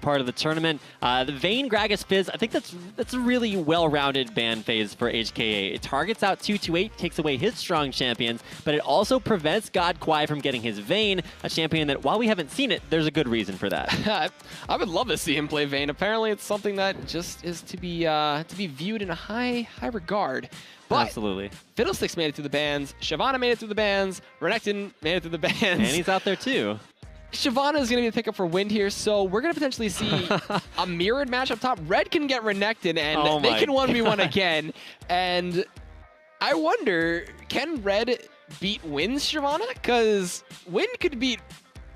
part of the tournament. The Vayne, Gragas, Fizz, I think that's a really well-rounded ban phase for HKA. It targets out 228, takes away his strong champions, but it also prevents God Kwai from getting his Vayne, a champion that, while we haven't seen it, there's a good reason for that. I would love to see him play Vayne. Apparently, it's something that just is to be viewed in a high regard. But absolutely. Fiddlesticks made it through the bans. Shyvana made it through the bans. Renekton made it through the bans. And he's out there too. Shyvana is going to be the pickup for Wind here, so we're going to potentially see a mirrored match up top. Red can get Renekton, and they can 1v1 again. And I wonder, can Red beat Wind's Shyvana? Because Wind could beat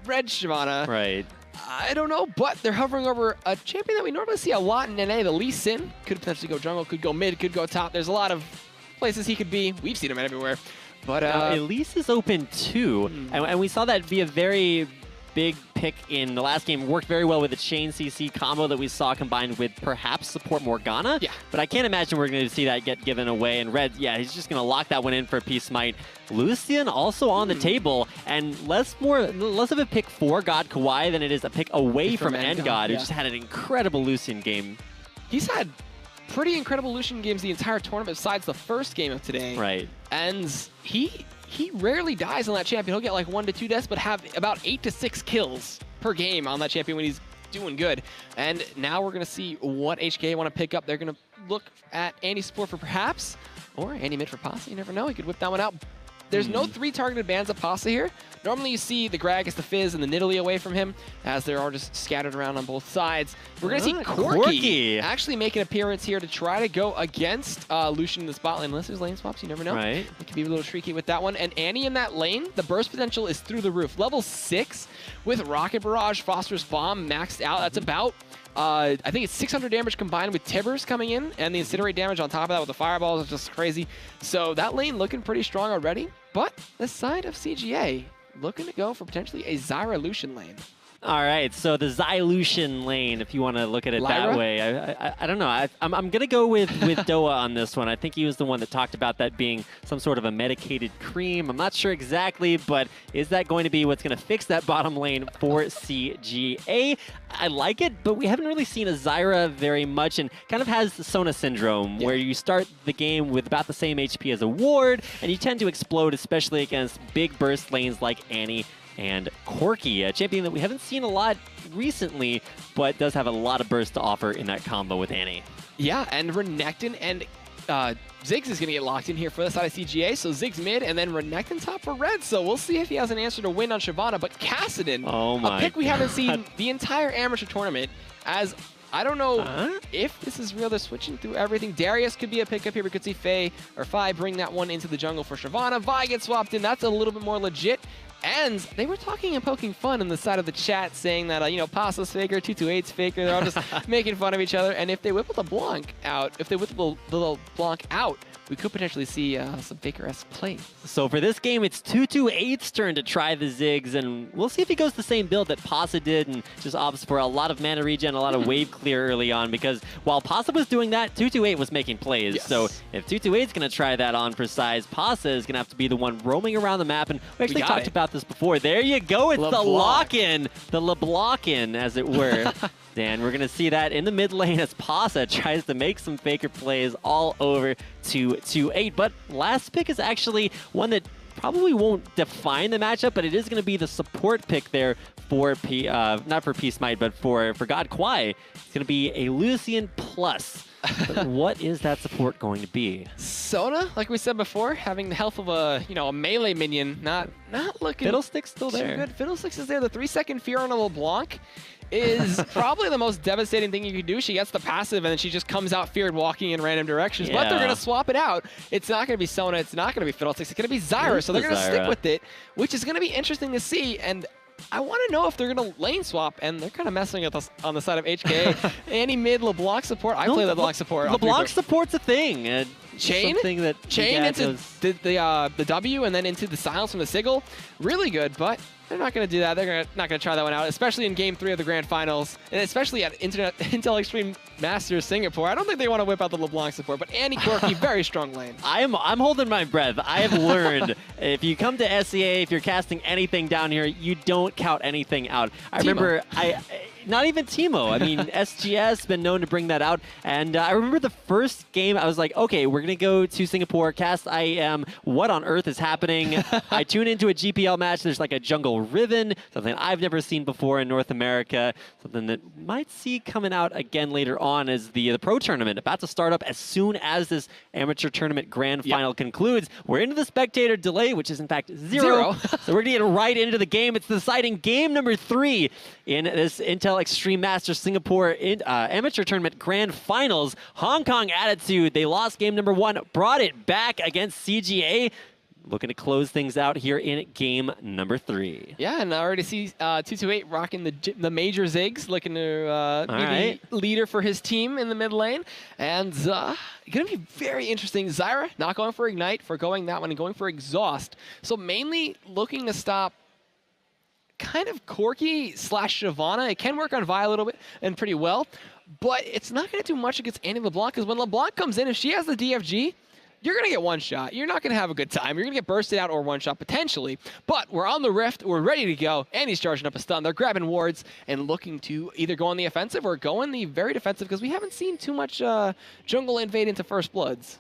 Red Shyvana. Right. I don't know, but they're hovering over a champion that we normally see a lot in NA. The Lee Sin could potentially go jungle, could go mid, could go top. There's a lot of places he could be. We've seen him everywhere. But Elise is open too, and we saw that be a very big pick in the last game. Worked very well with the chain CC combo that we saw combined with perhaps support Morgana. Yeah. But I can't imagine we're going to see that get given away. And Red, yeah, he's just going to lock that one in for Peace Smite. Lucian also on the table, and less of a pick for God Kwai than it is a pick away from Endgod, who just had an incredible Lucian game. He's had pretty incredible Lucian games the entire tournament besides the first game of today. Right. And he rarely dies on that champion. He'll get like 1 to 2 deaths, but have about 8 to 6 kills per game on that champion when he's doing good. And now we're going to see what HKA want to pick up. They're going to look at Andy support for perhaps, or Andy mid for Pasa. You never know. He could whip that one out. There's no 3 targeted bans of Pasa here. Normally you see the Gragas, the Fizz, and the Nidalee away from him, as they're all just scattered around on both sides. We're going to see Corki actually make an appearance here to try to go against Lucian in the spot lane. Unless there's lane swaps, you never know. Right. It can be a little tricky with that one. And Annie in that lane, the burst potential is through the roof. Level 6 with Rocket Barrage, Phosphorus Bomb maxed out. That's about, I think it's 600 damage combined with Tibbers coming in, and the Incinerate damage on top of that with the Fireballs is just crazy. So that lane looking pretty strong already. But the side of CGA looking to go for potentially a Zyra Lucian lane. All right, so the Xylucian lane, if you want to look at it that way. I don't know. I'm going to go with Doa on this one. I think he was the one that talked about that being some sort of a medicated cream. I'm not sure exactly, but is that going to be what's going to fix that bottom lane for CGA? I like it, but we haven't really seen a Zyra very much, and kind of has the Sona syndrome, where you start the game with about the same HP as a ward, and you tend to explode, especially against big burst lanes like Annie and Corki, a champion that we haven't seen a lot recently, but does have a lot of burst to offer in that combo with Annie. Yeah, and Renekton and Ziggs is going to get locked in here for the side of CGA, so Ziggs mid, and then Renekton top for red, so we'll see if he has an answer to win on Shyvana, but Kassadin, a pick we haven't seen the entire amateur tournament, as I don't know if this is real. They're switching through everything. Darius could be a pickup here. We could see Faye or Fi bring that one into the jungle for Shyvana. Vi gets swapped in. That's a little bit more legit. And they were talking and poking fun on the side of the chat, saying that, you know, Pasa's faker, 228's faker. They're all just making fun of each other. And if they whip the Blanc out, if they whip the little Blanc out, we could potentially see some Faker-esque plays. So for this game, it's 228's turn to try the Ziggs, and we'll see if he goes the same build that Pasa did and just opts for a lot of mana regen, a lot of wave clear early on, because while Pasa was doing that, 228 was making plays. Yes. So if 228's going to try that on for size, Pasa is going to have to be the one roaming around the map, and we actually talked about this before. There you go. It's the lock-in, the LeBlanc-in, as it were. Dan, we're going to see that in the mid lane as Pasa tries to make some Faker plays all over 228. But last pick is actually one that probably won't define the matchup, but it is going to be the support pick there for not for Peace Smite, but for God Kwai. It's going to be a Lucian plus. But what is that support going to be? Sona, like we said before, having the health of a a melee minion, not looking. Fiddlestick's still there. Good. Fiddlesticks is there. The 3-second fear on a LeBlanc is probably the most devastating thing you can do. She gets the passive, and then she just comes out feared walking in random directions. But they're going to swap it out. It's not going to be Sona. It's not going to be Fiddlesticks. It's going to be Zyra. So they're going to stick with it, which is going to be interesting to see. And I want to know if they're going to lane swap, and they're kind of messing with us on the side of HKA. Any mid LeBlanc support? I play LeBlanc support. LeBlanc support's a thing. Chain into the W and then into the silence from the Sigil. Really good, but they're not going to do that. They're not going to try that one out, especially in Game 3 of the Grand Finals, and especially at Intel Extreme Masters Singapore. I don't think they want to whip out the LeBlanc support, but Annie Corki, very strong lane. I'm holding my breath. I have learned if you come to SEA, if you're casting anything down here, you don't count anything out. I remember not even Teemo. I mean, SGS been known to bring that out. And I remember the first game, I was like, okay, we're going to go to Singapore, cast IEM. What on earth is happening? I tune into a GPL match. There's like a jungle Riven, something I've never seen before in North America, something that might see coming out again later on as the Pro Tournament about to start up as soon as this amateur tournament grand final concludes. We're into the spectator delay, which is in fact zero. So we're going to get right into the game. It's the deciding game number 3 in this Intel Extreme Masters Singapore amateur tournament grand finals. Hong Kong Attitude, they lost game number 1, brought it back against CGA. Looking to close things out here in game number 3. Yeah, and I already see 228 rocking the major zigs, looking to be the leader for his team in the mid lane. And going to be very interesting. Zyra not going for Ignite, forgoing that one, and going for Exhaust. So mainly looking to stop kind of Corki / Shyvana. It can work on Vi a little bit and pretty well, but it's not going to do much against Annie LeBlanc, because when LeBlanc comes in, if she has the DFG, you're going to get one shot. You're not going to have a good time. You're going to get bursted out or one shot potentially. But we're on the Rift. We're ready to go. And he's charging up a stun. They're grabbing wards and looking to either go on the offensive or go on the very defensive, because we haven't seen too much jungle invade into First Bloods.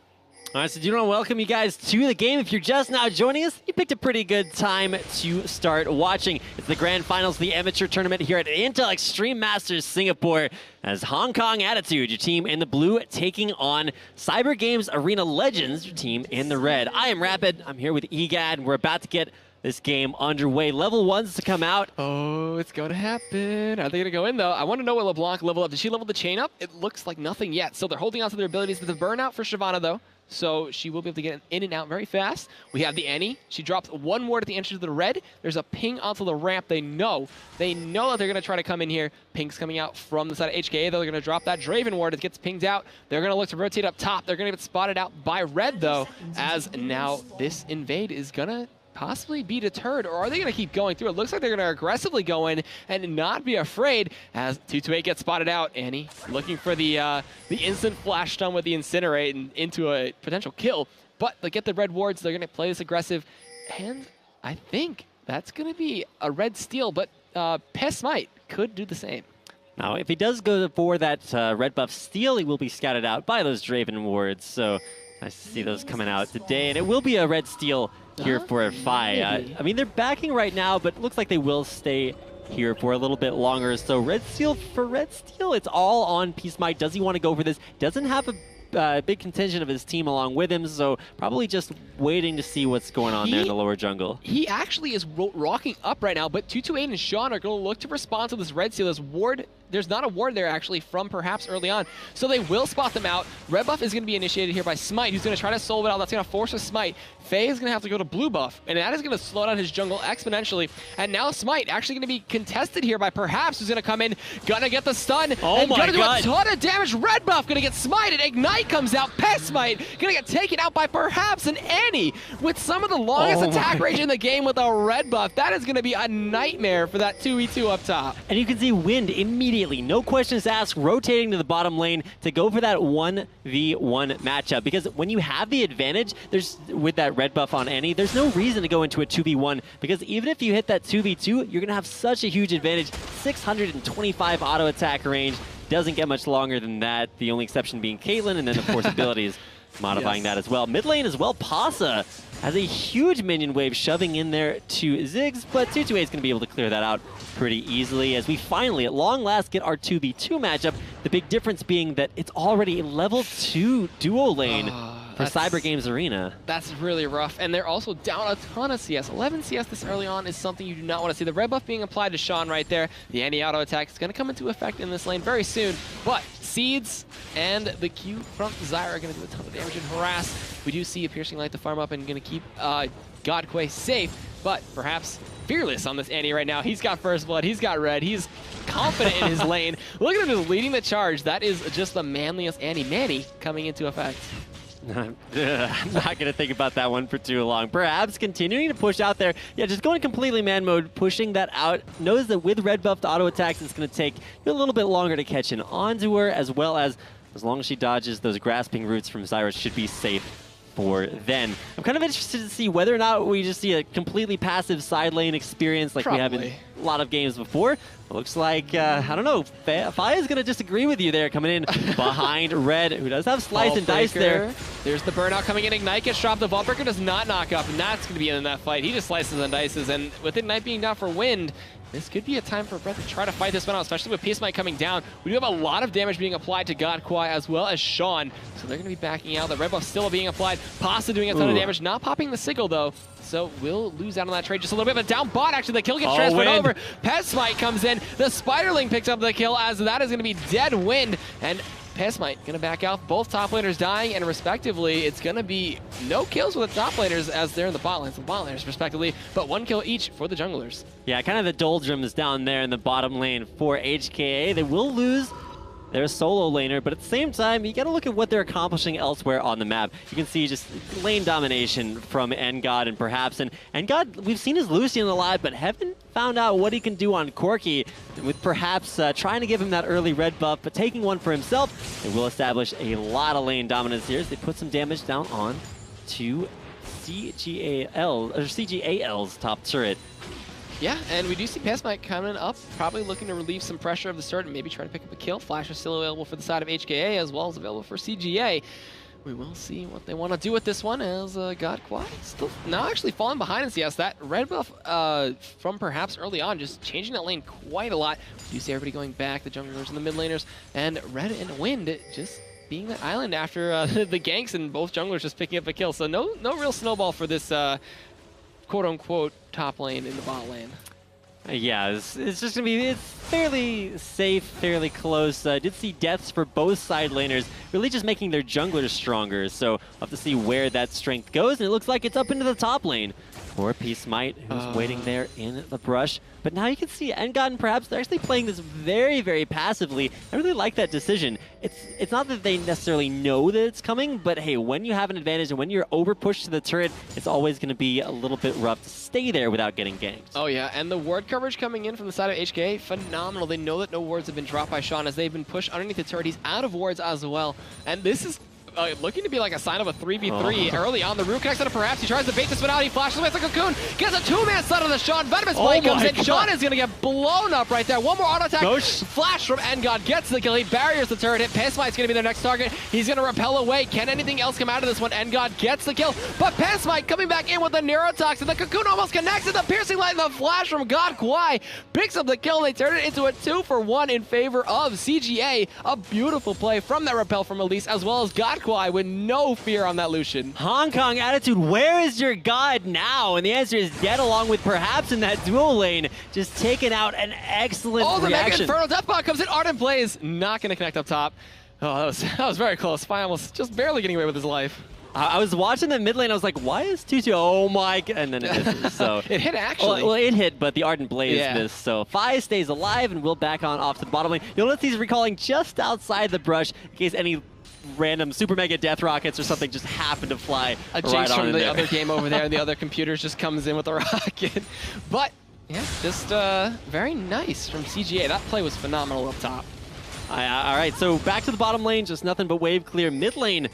All right, so do you want to welcome you guys to the game. If you're just now joining us, you picked a pretty good time to start watching. It's the grand finals of the amateur tournament here at Intel Extreme Masters Singapore, as Hong Kong Attitude, your team in the blue, taking on Cyber Games Arena Legends, your team in the red. I am Rapid. I'm here with EGAD, and we're about to get this game underway. Level 1s to come out. Oh, it's going to happen. Are they going to go in, though? I want to know what LeBlanc leveled up. Did she level the chain up? It looks like nothing yet. So they're holding on to their abilities. The burnout for Shyvana, though. So she will be able to get in and out very fast. We have the Annie. She drops one ward at the entrance of the red. There's a ping onto the ramp. They know that they're going to try to come in here. Ping's coming out from the side of HKA. They're going to drop that Draven ward. It gets pinged out. They're going to look to rotate up top. They're going to get spotted out by red, though, as now this invade is going to possibly be deterred, or are they going to keep going through? It looks like they're going to aggressively go in and not be afraid, as 228 gets spotted out. Annie looking for the instant flash stun with the Incinerate and into a potential kill, but they get the red wards. They're going to play this aggressive, and I think that's going to be a red steal, but Smite could do the same. Now, if he does go for that red buff steal, he will be scouted out by those Draven wards, so nice to see those coming out today, and it will be a red steal here for a Fi. I mean, they're backing right now, but looks like they will stay here for a little bit longer. So red steal for red steal, it's all on Smite. Does he want to go for this? Doesn't have a big contingent of his team along with him, so probably just waiting to see what's going on there in the lower jungle. He actually is rocking up right now, but 228 and Sean are going to look to respond to this red steal. This ward, there's not a ward there actually from perhaps early on, so they will spot them out. Red buff is going to be initiated here by Smite, who's going to try to solve it out. That's going to force a Smite. Faye is going to have to go to blue buff, and that is going to slow down his jungle exponentially. And now Smite actually going to be contested here by perhaps, who's going to come in, going to get the stun, oh my going to do a ton of damage. Red buff going to get smited. Ignite comes out. Smite going to get taken out by perhaps an Annie with some of the longest attack range in the game with a red buff. That is going to be a nightmare for that 2v2 up top. And you can see Wind immediately, no questions asked, rotating to the bottom lane to go for that 1v1 matchup. Because when you have the advantage, there's with that red buff on Annie, there's no reason to go into a 2v1, because even if you hit that 2v2, you're going to have such a huge advantage. 625 auto attack range. Doesn't get much longer than that. The only exception being Caitlyn, and then of course abilities modifying that as well. Mid lane as well, Pasa has a huge minion wave shoving in there to Ziggs, but 228 is going to be able to clear that out pretty easily as we finally, at long last, get our 2v2 matchup. The big difference being that it's already a level 2 duo lane for Cyber Games Arena. That's really rough, and they're also down a ton of CS. 11 CS this early on is something you do not want to see. The red buff being applied to Sean right there. The anti-auto attack is going to come into effect in this lane very soon, but Seeds and the Q from Zyra are going to do a ton of damage and harass. We do see a Piercing Light to farm up and going to keep Godquay safe, but perhaps Fearless on this Annie right now. He's got first blood, he's got red, he's confident in his lane. Look at him just leading the charge. That is just the manliest Manny coming into effect. I'm not going to think about that one for too long. Perhaps continuing to push out there. Yeah, just going completely man mode, pushing that out. Knows that with red buffed auto attacks, it's going to take a little bit longer to catch in onto her, as long as she dodges those grasping roots from Zyra, should be safe for then. I'm kind of interested to see whether or not we just see a completely passive side lane experience like we have in a lot of games before. It looks like, I don't know, Fi is going to disagree with you there, coming in behind Red, who does have Slice and Dice there. There's the burnout coming in. Ignite gets dropped. The Vault Breaker does not knock up, and that's going to be in that fight. He just slices and dices, and with Ignite being down for Wind, this could be a time for Red to try to fight this one out, especially with Peace Might coming down. We do have a lot of damage being applied to God Kwai as well as Sean, so they're going to be backing out. The red buff still being applied. Pasta doing a ton of damage, not popping the sickle though, so we'll lose out on that trade just a little bit. But down bot, actually, the kill gets transferred over. Pesmite comes in. The Spiderling picks up the kill, as that is going to be dead Wind, and Pesmite going to back out. Both top laners dying, and respectively, it's going to be no kills for the top laners as they're in the bot lanes, the bot laners respectively, but 1 kill each for the junglers. Yeah, kind of the doldrums down there in the bottom lane for HKA. They will lose their solo laner, but at the same time, you got to look at what they're accomplishing elsewhere on the map. You can see just lane domination from Engod and Perhaps. And Engod, we've seen his Lucian a lot, but haven't found out what he can do on Corki, with Perhaps trying to give him that early red buff, but taking one for himself. They will establish a lot of lane dominance here as they put some damage down on to CGAL's top turret. Yeah, and we do see Pesmite coming up, probably looking to relieve some pressure of the start and maybe try to pick up a kill. Flash is still available for the side of HKA as well as available for CGA. We will see what they want to do with this one, as God Kwai still now actually falling behind in CS. That red buff from Perhaps early on, just changing that lane quite a lot. You see everybody going back, the junglers and the mid laners, and Red and Wind just being that island after the ganks and both junglers just picking up a kill. So no real snowball for this quote-unquote top lane in the bot lane. Yeah, it's just going to be, it's fairly safe, fairly close. Did see deaths for both side laners, really just making their junglers stronger. So we'll have to see where that strength goes, and it looks like it's up into the top lane for Peace Might, who's waiting there in the brush. But now you can see Engod and Perhaps, they're actually playing this very, very passively. I really like that decision. It's not that they necessarily know that it's coming, but hey, when you have an advantage and when you're over pushed to the turret, it's always going to be a little bit rough to stay there without getting ganked. Oh yeah, and the ward coverage coming in from the side of HKA, phenomenal. They know that no wards have been dropped by Sean as they've been pushed underneath the turret. He's out of wards as well, and this is looking to be like a sign of a 3v3 early on. The root connects to Perhaps. He tries to bait this one out. He flashes away with the cocoon. Gets a 2-man stun on the Sean. Venomous Blade comes in. Sean is going to get blown up right there. One more auto attack. Flash from Engod gets the kill. He barriers the turret hit. Pesmite's going to be their next target. He's going to repel away. Can anything else come out of this one? Engod gets the kill, but Pesmite coming back in with the Neurotoxin. The cocoon almost connects to the piercing light, and the flash from God Kwai picks up the kill. They turn it into a 2-for-1 in favor of CGA. A beautiful play from that repel from Elise, as well as God Kwai with no fear on that Lucian. Hong Kong attitude, where is your god now? And the answer is dead, along with Perhaps in that dual lane, just taking out an excellent reaction. The Mega Inferno Deathbot comes in. Ardent Blaze not going to connect up top. Oh, that was very close. Fi almost just barely getting away with his life. I was watching the mid lane, I was like, why is 2-2? Oh my, and then it misses, so. It hit actually. Well, it hit, but the Ardent Blaze missed, so Fi stays alive and will back on off to the bottom lane. You'll notice he's recalling just outside the brush in case any random super mega death rockets or something just happen to fly a right jinx on from the there. Other game over there, and the other computers just comes in with a rocket. But yeah, just very nice from CGA. That play was phenomenal up top. All right, so back to the bottom lane, just nothing but wave clear. Mid lane,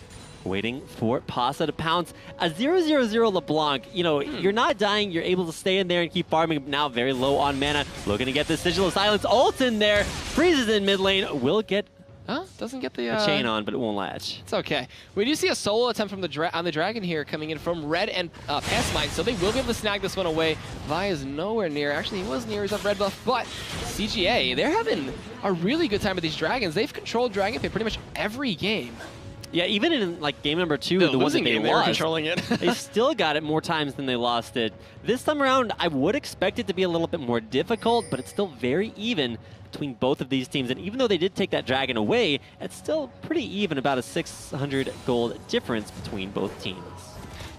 waiting for Pasta to pounce. A 0-0-0 LeBlanc, you know, you're not dying, you're able to stay in there and keep farming. Now very low on mana, looking to get this Sigil of Silence ult in there. Freezes in mid lane, will get doesn't get the chain on, but it won't latch. It's okay. We do see a solo attempt from on the Dragon here coming in from Red and Pesmite, so they will be able to snag this one away. Vi is nowhere near. Actually, he was near. He's up red buff, but CGA, they're having a really good time with these Dragons. They've controlled Dragon Pit pretty much every game. Yeah, even in like game number 2, the one that they were controlling it. They still got it more times than they lost it. This time around, I would expect it to be a little bit more difficult, but it's still very even between both of these teams. And even though they did take that dragon away, it's still pretty even, about a 600 gold difference between both teams.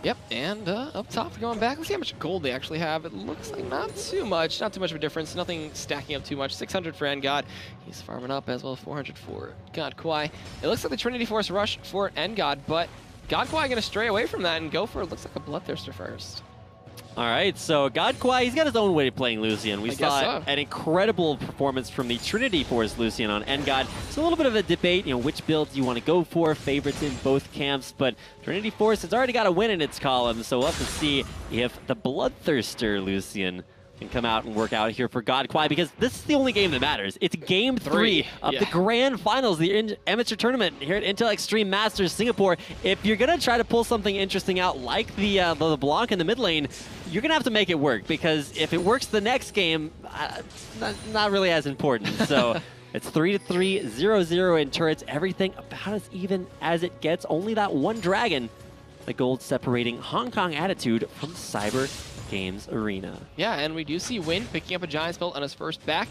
Yep, and up top going back, let's see how much gold they actually have. It looks like not too much of a difference, nothing stacking up too much. 600 for Engod, he's farming up, as well as 400 for God Kwai. It looks like the Trinity Force rush for Engod, but God Kwai gonna stray away from that and go for, it looks like a Bloodthirster first. All right, so God Kwai, he's got his own way of playing Lucian. We saw an incredible performance from the Trinity Force Lucian on Engod. It's a little bit of a debate, you know, which builds you want to go for, favorites in both camps, but Trinity Force has already got a win in its column, so we'll have to see if the Bloodthirster Lucian can come out and work out here for God Kwai, because this is the only game that matters. It's game 3 of the grand finals, the amateur tournament here at Intel Extreme Masters Singapore. If you're going to try to pull something interesting out like the LeBlanc in the mid lane, you're going to have to make it work, because if it works the next game, not really as important. So it's 3-3, 0-0 in turrets, everything about as even as it gets. Only that one dragon, the gold separating Hong Kong Attitude from Cyber Games Arena. Yeah, and we do see Win picking up a Giant Spell on his first back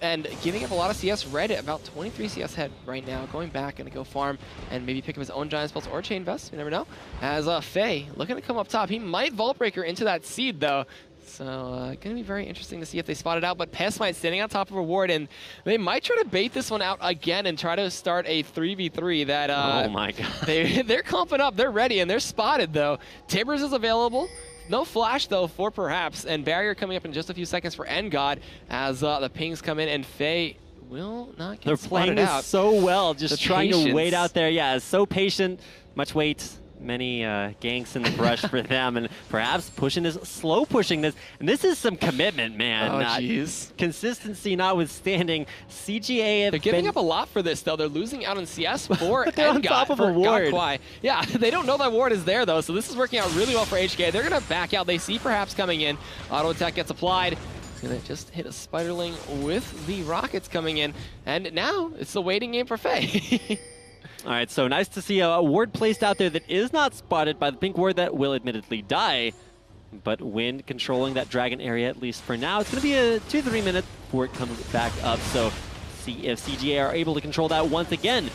and giving up a lot of CS. Red about 23 CS head right now, going back and go farm and maybe pick up his own Giant Spells or Chain Vest, you never know. As Faye looking to come up top. He might Vault Breaker into that seed though. So going to be very interesting to see if they spot it out, but Pesmite standing on top of a ward, and they might try to bait this one out again and try to start a 3v3 that oh my god. They're clumping up, they're ready, and they're spotted though. Tibbers is available. No flash, though, for Perhaps, and Barrier coming up in just a few seconds for NGod as the pings come in, and Faye will not get spotted out. They're playing this so well, just trying to wait out there. Yeah, so patient, much weight, many ganks in the brush for them, and Perhaps slow pushing this, and this is some commitment, man. Oh, jeez. Consistency notwithstanding, CGA They're giving up a lot for this, though. They're losing out on CS for but they're on top of a ward. Yeah, they don't know that ward is there, though, so this is working out really well for HKA. They're going to back out. They see Perhaps coming in. Auto attack gets applied. Gonna just hit a Spiderling with the rockets coming in, and now it's the waiting game for Faye. All right, so nice to see a ward placed out there that is not spotted by the pink ward that will admittedly die. But Wind controlling that dragon area, at least for now. It's going to be a 2-3 minutes before it comes back up. So see if CGA are able to control that once again.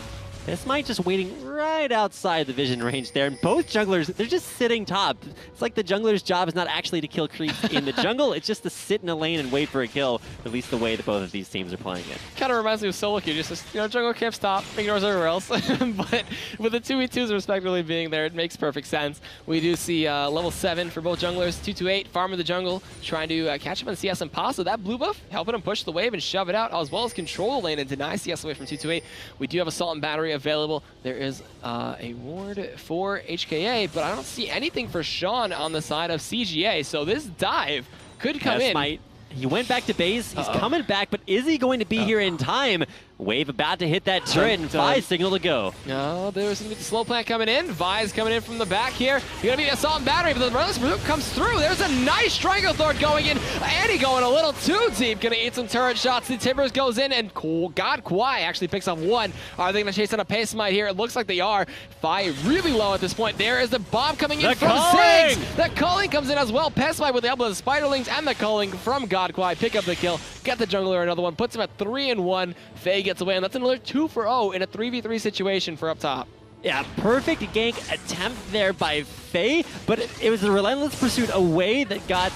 This might just waiting right outside the vision range there. And both junglers, they're just sitting top. It's like the jungler's job is not actually to kill creeps in the jungle. It's just to sit in a lane and wait for a kill, at least the way that both of these teams are playing it. Kind of reminds me of solo queue. Just, jungle can't stop, ignores everywhere else. But with the 2v2s respectively being there, it makes perfect sense. We do see level 7 for both junglers. 228, farm of the jungle, trying to catch up on CS and Pasta. That blue buff helping him push the wave and shove it out, as well as control the lane and deny CS away from 228. We do have Assault and Battery available. There is a ward for HKA, but I don't see anything for Sean on the side of CGA, so this dive could come in. He went back to base. He's coming back, but is he going to be here in time? Wave about to hit that turret, and Vi signal to go. No, there's going to be the slow plant coming in. Vi's coming in from the back here. You're going to be Assault and Battery, but the Relentless Pursuit comes through. There's a nice Stranglethorn going in. Andy going a little too deep. Going to eat some turret shots. The Timbers goes in, and God Kwai actually picks up one. Are they going to chase on a Pesmite here? It looks like they are. Vi really low at this point. There is the bomb coming in from Ziggs. The culling comes in as well. Pesmite with the help of the Spiderlings and the culling from God Kwai. Pick up the kill. Get the jungler another one. Puts him at 3-1. Faye gets away, and that's another 2-for-0 in a 3v3 situation for up top. Yeah, perfect gank attempt there by Faye, but it was a Relentless Pursuit away that got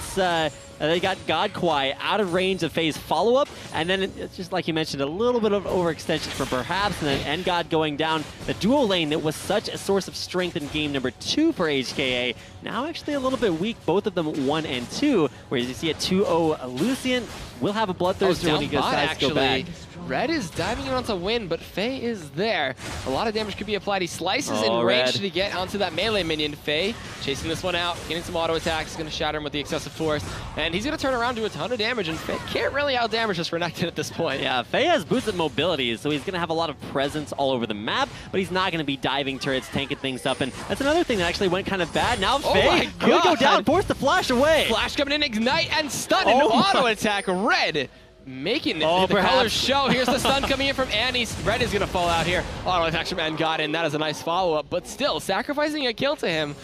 they got God Kwai out of range of Faye's follow-up, and then it's just like you mentioned, a little bit of overextension for Perhaps, and then NGod going down. The dual lane that was such a source of strength in game number 2 for HKA, now actually a little bit weak, both of them 1 and 2, whereas you see a 2-0 Lucian will have a Bloodthirster when he decides to go back. Red is diving in onto Win, but Faye is there. A lot of damage could be applied. He slices in range to get onto that melee minion. Faye chasing this one out, getting some auto attacks. He's going to shatter him with the excessive force. And he's going to turn around, do a ton of damage, and Faye can't really out-damage this Renekton at this point. Yeah, Faye has boosted mobility, so he's going to have a lot of presence all over the map, but he's not going to be diving turrets, tanking things up. And that's another thing that actually went kind of bad. Now Faye could go down, forced to flash away. Flash coming in, Ignite, and stun, and auto attack. Red making the colors show. Here's the stun coming in from Annie. Red is going to fall out here. Auto attacks from NGod, and that is a nice follow-up. But still, sacrificing a kill to him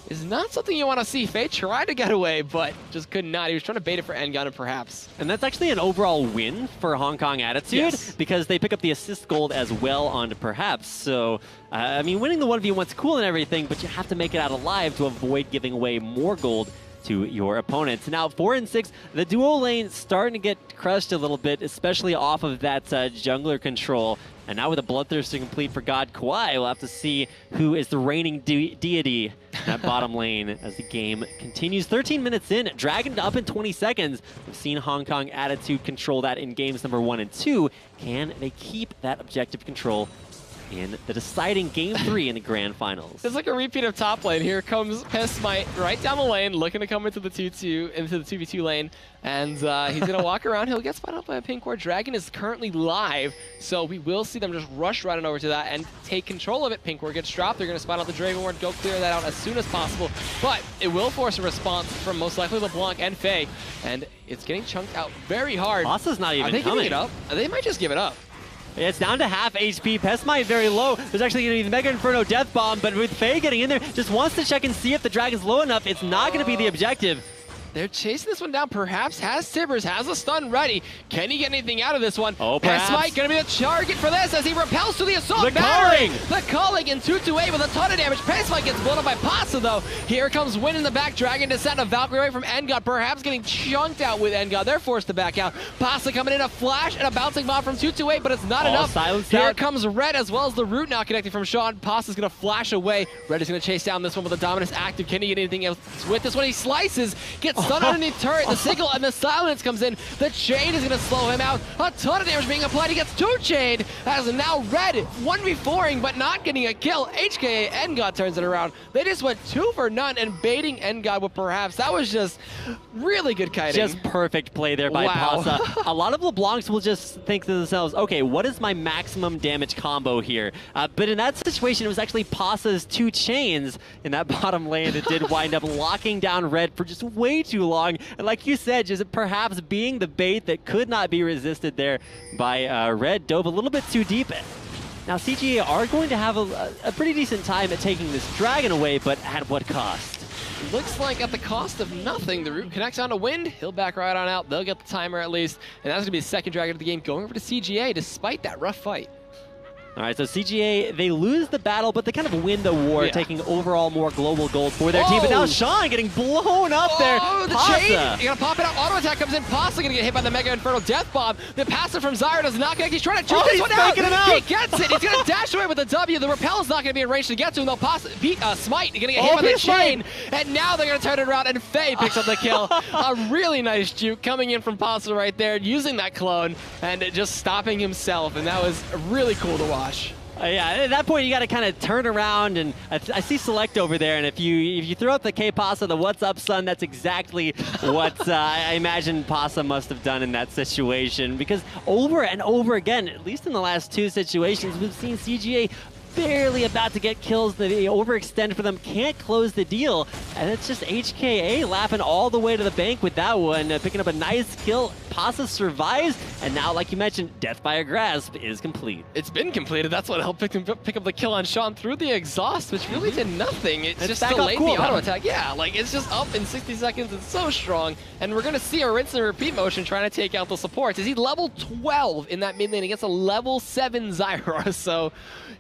is not something you want to see. Faye tried to get away, but just could not. He was trying to bait it for NGod and Perhaps. And that's actually an overall win for Hong Kong Attitude, because they pick up the assist gold as well on Perhaps. So, I mean, winning the 1v1's cool and everything, but you have to make it out alive to avoid giving away more gold to your opponents. Now 4 and 6, the duo lane starting to get crushed a little bit, especially off of that jungler control. And now with a Bloodthirster complete for God Kwai, we'll have to see who is the reigning deity in that bottom lane as the game continues. 13 minutes in, Dragon up in 20 seconds. We've seen Hong Kong Attitude control that in games number 1 and 2. Can they keep that objective control in the deciding Game 3 in the Grand Finals. It's like a repeat of top lane. Here comes Pesmite right down the lane, looking to come into the 2v2 lane. And he's going to walk around. He'll get spotted up by a pink ward. Dragon is currently live, so we will see them just rush running over to that and take control of it. Pink ward gets dropped. They're going to spot out the Draven ward, go clear that out as soon as possible. But it will force a response from most likely LeBlanc and Faye. And it's getting chunked out very hard. Pasa's not even coming. Are they giving it up? They might just give it up. Yeah, it's down to half HP. Pesmite very low. There's actually going to be the Mega Inferno Death Bomb, but with Faye getting in there, just wants to check and see if the Dragon's low enough. It's not going to be the objective. They're chasing this one down. Perhaps has Tibbers, has a stun ready. Can he get anything out of this one? Oh, perhaps. Pesmite going to be the target for this as he repels to the assault. The culling! The culling in 2-2-8 with a ton of damage. Pesmite gets blown up by Pasa though. Here comes Win in the back. Dragon to send a Valkyrie away from Engod. Perhaps getting chunked out with Engod. They're forced to back out. Pasa coming in, a flash and a bouncing bomb from 2-2-8, but it's not enough. Here comes Red as well as the root not connecting from Sean. Pasa's going to flash away. Red is going to chase down this one with a Dominus active. Can he get anything else with this one? He slices, gets stunned underneath turret. The signal and the silence comes in. The chain is going to slow him out. A ton of damage being applied. He gets 2 chained. As now Red 1v4ing, but not getting a kill. HKA Engod turns it around. They just went 2 for none and baiting Engod with perhaps. That was just really good kiting. Just perfect play there by Pasa. A lot of LeBlancs will just think to themselves, okay, what is my maximum damage combo here? But in that situation, it was actually Pasa's 2 chains in that bottom lane that did wind up locking down Red for just way too long. And like you said, just perhaps being the bait that could not be resisted there by Red, dove a little bit too deep. Now CGA are going to have a pretty decent time at taking this Dragon away, but at what cost? Looks like at the cost of nothing. The root connects onto Wind. He'll back right on out. They'll get the timer at least. And that's going to be the second Dragon of the game going over to CGA despite that rough fight. All right, so CGA, they lose the battle, but they kind of win the war, taking overall more global gold for their team. But now Sean getting blown up there. The chain! You're going to pop it out. Auto attack comes in. Pasa going to get hit by the Mega Inferno Death Bomb. The passive from Zyra does not connect. He's trying to juke this one out. He gets it. He's going to dash away with the W. The repel is not going to be in range to get to him. They'll Smite going to get hit by the chain. And now they're going to turn it around, and Faye picks up the kill. A really nice juke coming in from Pasa right there, using that clone, and just stopping himself. And that was really cool to watch. Yeah, at that point you got to kind of turn around, and I see Select over there, and if you throw out the K-Pasa, the what's up son, that's exactly what I imagine Pasa must have done in that situation, because over and over again, at least in the last 2 situations, we've seen CGA barely about to get kills. They overextend for them, can't close the deal, and it's just HKA laughing all the way to the bank with that one, picking up a nice kill. Pasa survives, and now, like you mentioned, Death by a Grasp is complete. It's been completed. That's what helped pick up the kill on Sean through the exhaust, which really did nothing. It's just delayed the auto attack. Yeah, like it's just up in 60 seconds. It's so strong, and we're gonna see a rinse and repeat motion trying to take out the supports. Is he level 12 in that mid lane against a level 7 Zyra? So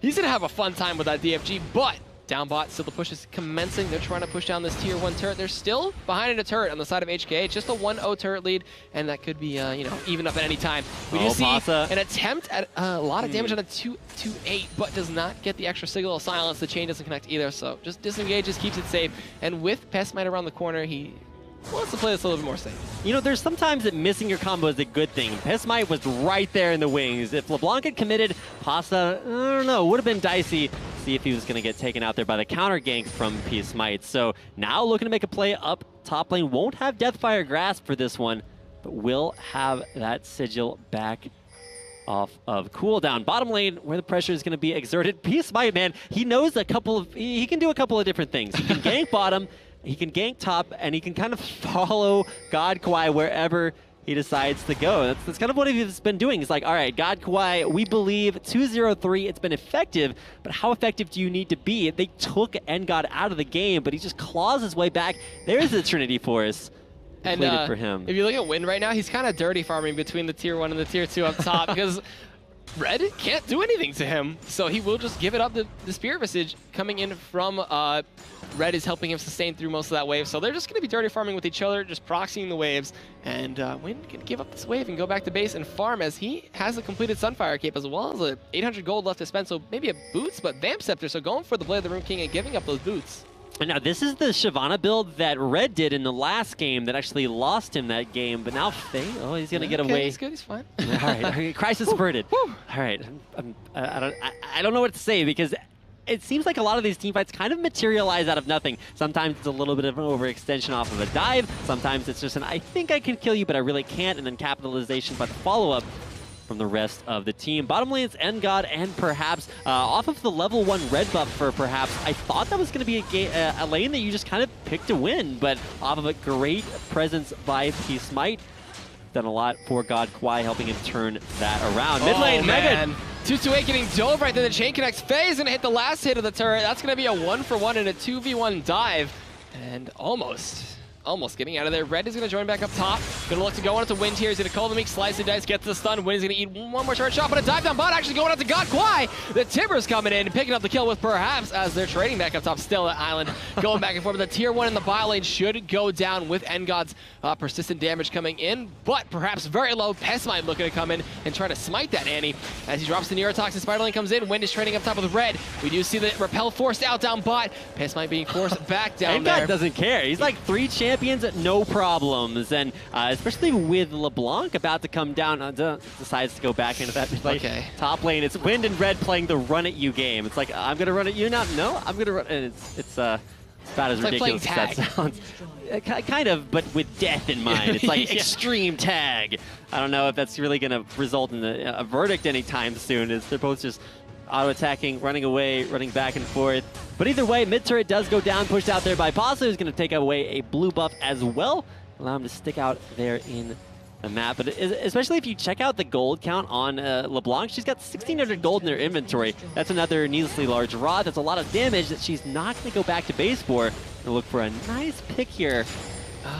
he's gonna have a fun time with that DFG, but down bot, still the push is commencing. They're trying to push down this tier 1 turret. They're still behind in a turret on the side of HKA. It's just a 1-0 turret lead, and that could be, you know, even up at any time. We do see an attempt at a lot of damage on a 2-8, but does not get the extra signal of silence. The chain doesn't connect either, so just disengages, keeps it safe. And with Pesmite around the corner, he wants to play this a little bit more safe. You know, there's sometimes that missing your combo is a good thing. Pesmite was right there in the wings. If LeBlanc had committed, Pasa, I don't know, would have been dicey. See if he was going to get taken out there by the counter gank from Pesmite. So now looking to make a play up top lane. Won't have Deathfire Grasp for this one, but will have that sigil back off of cooldown. Bottom lane, where the pressure is going to be exerted. Pesmite, man, he knows he can do a couple of different things. He can gank bottom, he can gank top, and he can kind of follow God Kwai wherever he decides to go. That's kind of what he's been doing. He's like, all right, God Kwai, we believe 2-0-3, it's been effective, but how effective do you need to be? They took Engod out of the game, but he just claws his way back. There's the Trinity Force. And for him. If you look at Wind right now, he's kind of dirty farming between the tier 1 and the tier 2 up top because Red can't do anything to him, so he will just give it up. The Spirit Visage coming in from Red is helping him sustain through most of that wave, so they're just going to be dirty farming with each other, just proxying the waves, and Wind can give up this wave and go back to base and farm as he has a completed Sunfire Cape as well as a 800 gold left to spend, so maybe a boots, but Vamp Scepter, so going for the Blade of the Rune King and giving up those boots. And now this is the Shyvana build that Red did in the last game that actually lost him that game, but now Faye, oh, he's gonna get away. He's good, he's fine. All right, crisis averted. All right, I don't know what to say because it seems like a lot of these teamfights kind of materialize out of nothing. Sometimes it's a little bit of an overextension off of a dive. Sometimes it's just an I think I can kill you, but I really can't, and then capitalization by the follow-up from the rest of the team. Bottom lane's Engod and Perhaps off of the level 1 red buff for Perhaps. I thought that was going to be a lane that you just kind of picked to win, but off of a great presence by Smite. Done a lot for God Kwai, helping him turn that around. Mid lane, Megan. 228 getting dove right there. The chain connects. Faye is going to hit the last hit of the turret. That's going to be a 1-for-1 and a 2v1 dive. And almost getting out of there. Red is going to join back up top. Going to look to go on into Wind here. He's going to call the meek, slice the dice, get to the stun. Wind is going to eat one more turret shot, but a dive down bot actually going out to God Kwai. The Timbers coming in and picking up the kill with Perhaps as they're trading back up top still at Island. Going back and forth. But the tier 1 in the bot lane should go down with Engod's persistent damage coming in, but Perhaps very low. Pesmite looking to come in and try to smite that Annie. As he drops the Neurotoxin, Spider Lane comes in. Wind is trading up top with Red. We do see the repel forced out down bot. Pesmite being forced back down there. Engod doesn't care. He's like 3 champions at no problems, and especially with LeBlanc about to come down, decides to go back into that top lane. It's Wind and Red playing the run at you game. It's like, I'm gonna run at you now. No, I'm gonna run, and it's about as ridiculous as that sounds. Kind of, but with death in mind. It's like extreme tag. I don't know if that's really gonna result in a verdict anytime soon. As they're both just auto-attacking, running away, running back and forth. But either way, mid turret does go down, pushed out there by Pasa, who's going to take away a blue buff as well. Allow him to stick out there in the map. But especially if you check out the gold count on LeBlanc, she's got 1,600 gold in her inventory. That's another needlessly large rod. That's a lot of damage that she's not going to go back to base for. Gonna look for a nice pick here.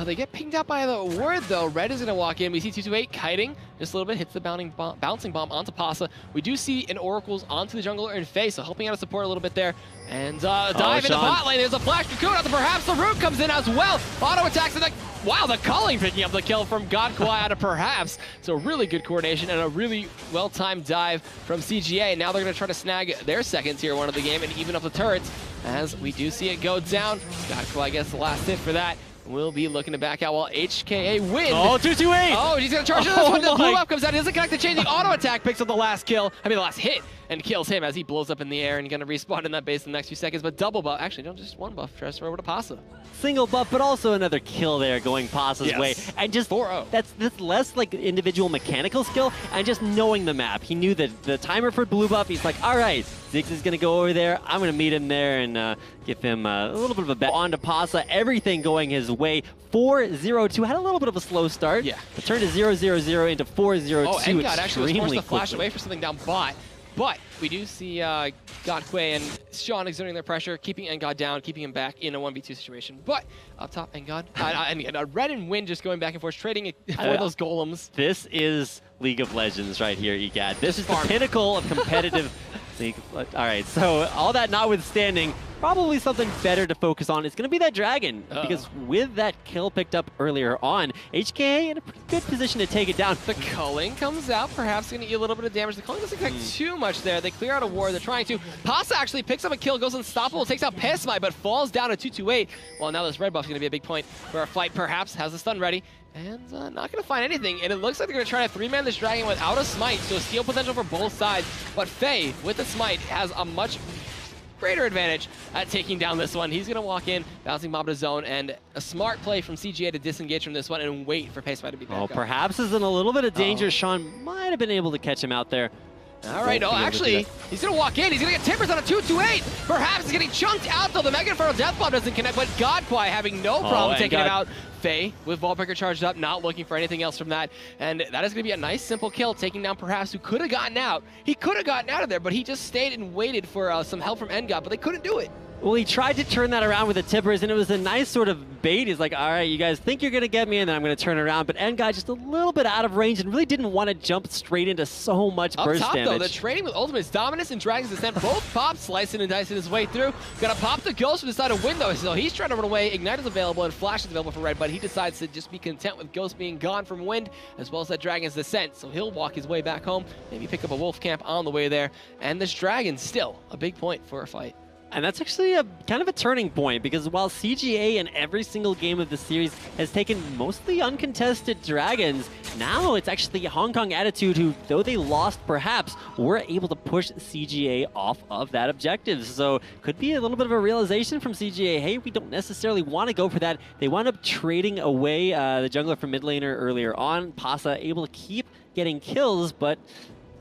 They get pinged out by the ward, though. Red is going to walk in. We see 228 kiting just a little bit, hits the bouncing bomb onto Pasa. We do see an Oracle's onto the jungler in Faye, so helping out to support a little bit there. And dive into bot lane. There's a flash cocoon out to Perhaps. The root comes in as well. Auto attacks and wow, the culling picking up the kill from God Kwai out of Perhaps. So really good coordination and a really well-timed dive from CGA. Now they're going to try to snag their second tier 1 of the game and even up the turrets as we do see it go down. God Kwai gets the last hit for that. Will be looking to back out while HKA wins. Oh, 228! Oh, he's going to charge this one. The blue up comes out. He doesn't connect the chain. The auto attack picks up the last kill. I mean, the last hit. And kills him as he blows up in the air and going to respawn in that base in the next few seconds. But double buff. Actually, no, just 1 buff. Transfer over to Pasa. Single buff, but also another kill there going Pasa's way. And just 4-0. That's less like individual mechanical skill and just knowing the map. He knew that the timer for blue buff, he's like, all right, Ziggs is going to go over there. I'm going to meet him there and give him a little bit of a bet on to Pasa. Everything going his way. 4-0-2. Had a little bit of a slow start. Yeah. But turned to 0-0-0 into 4-0-2. Oh, Engod actually was forced to flash quickly. away for something down bot. But we do see God Kwai and Sean exerting their pressure, keeping Engod down, keeping him back in a 1v2 situation. But up top, Engod, Red and Wind just going back and forth, trading for those golems. This is League of Legends right here, Egad. This is the pinnacle of competitive League. All right, so all that notwithstanding, probably something better to focus on is going to be that dragon. Because with that kill picked up earlier on, HKA in a pretty good position to take it down. The culling comes out, perhaps going to eat a little bit of damage. The culling doesn't connect too much there. They clear out a ward. They're trying to. Pasa actually picks up a kill, goes unstoppable, takes out Pesmite, but falls down to 228. Well, now this red buff is going to be a big point for our fight. Perhaps has the stun ready. And not going to find anything. And it looks like they're going to try to 3-man this dragon without a smite. So steal potential for both sides. But Faye, with the smite, has a much greater advantage at taking down this one. He's going to walk in, bouncing mob to zone, and a smart play from CGA to disengage from this one and wait for Pesmite to be back up. Perhaps is in a little bit of danger. Sean might have been able to catch him out there. All right, actually, he's going to walk in. He's going to get Timbers on a 228. Perhaps he's getting chunked out, though. The Mega Inferno Death Bomb doesn't connect, but God Kwai having no problem taking him out. Faye with Vaultbreaker charged up, not looking for anything else from that. And that is going to be a nice, simple kill, taking down Perhaps, who could have gotten out. He could have gotten out of there, but he just stayed and waited for some help from Engod, but they couldn't do it. Well, he tried to turn that around with the Timbers, and it was a nice sort of bait. He's like, all right, you guys think you're going to get me, and then I'm going to turn around. But Engod just a little bit out of range and really didn't want to jump straight into so much burst damage. Up top, though, the trading with Ultimate's Dominus and Dragon's Descent both pop, slicing and dicing his way through. Gonna pop the Ghost from the side of Window, so he's trying to run away. Ignite is available, and Flash is available for Red, but he decides to just be content with Ghost being gone from Wind, as well as that Dragon's Descent. So he'll walk his way back home, maybe pick up a Wolf Camp on the way there. And this Dragon, still a big point for a fight. And that's actually a kind of a turning point, because while CGA in every single game of the series has taken mostly uncontested dragons, now it's actually Hong Kong Attitude who, though they lost perhaps, were able to push CGA off of that objective. So could be a little bit of a realization from CGA, hey, we don't necessarily want to go for that. They wound up trading away the jungler from mid laner earlier on. Pasa able to keep getting kills, but